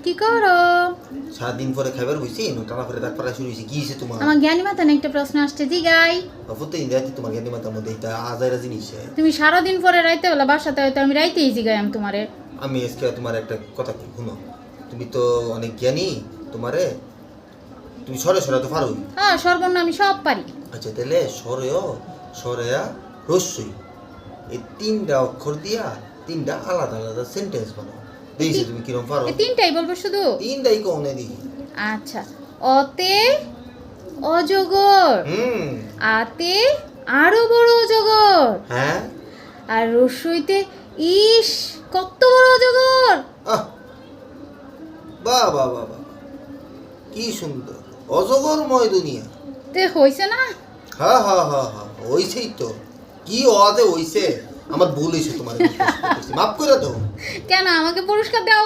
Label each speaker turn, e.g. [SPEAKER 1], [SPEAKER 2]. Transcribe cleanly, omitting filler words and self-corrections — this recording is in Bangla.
[SPEAKER 1] কি করো?
[SPEAKER 2] সারাদিন পরে খাইবার হইছে টানা করে দাগ পাড়া শুরু হইছে কি হইছে তোমার?
[SPEAKER 1] আমার জ্ঞানী মাথায় একটা প্রশ্ন আসছে, জিগাই।
[SPEAKER 2] প্রত্যেকদিন রাতে তোমার জ্ঞানী মাথার মধ্যে এটা আজাইরা জিনিস।
[SPEAKER 1] তুমি সারাদিন পরে রাইতে বেলা বাসাতে হয়তো আমি রাইতেই জিগাই আমি তোমারে।
[SPEAKER 2] আমি আজকে তোমার একটা কথা শুনো, তুমি তো অনেক জ্ঞানী, তোমারে তুমি সরে সরে তো পারোই।
[SPEAKER 1] হ্যাঁ, সর্বর্ণ আমি সব পারি।
[SPEAKER 2] আচ্ছা তাহলে সরেও সরেয়া রস্যই এই তিনটা অক্ষর দিয়া তিনটা আলাদা আলাদা সেন্টেন্স বানাও, দেখছি তুমি কিরম পারো।
[SPEAKER 1] এই তিনটাই বলবো শুধু?
[SPEAKER 2] তিনটাই কওনে দেখি।
[SPEAKER 1] আচ্ছা, অতে অজগর, আতে আরো বড় অজগর,
[SPEAKER 2] হ্যাঁ,
[SPEAKER 1] আর রসইতে ইস কত বড় অজগর।
[SPEAKER 2] আহ বাহ বাহ বাহ বাহ, কি সুন্দর অজগরময় দুনিয়া।
[SPEAKER 1] তে হইছে না?
[SPEAKER 2] হ্যাঁ হ্যাঁ হ্যাঁ হ্যাঁ, হইছেই তো। কি অতে হইছে, আমার ভুল হয়েছে, তোমার মাফ করে দাও।
[SPEAKER 1] কেন আমাকে পুরস্কার দেওয়া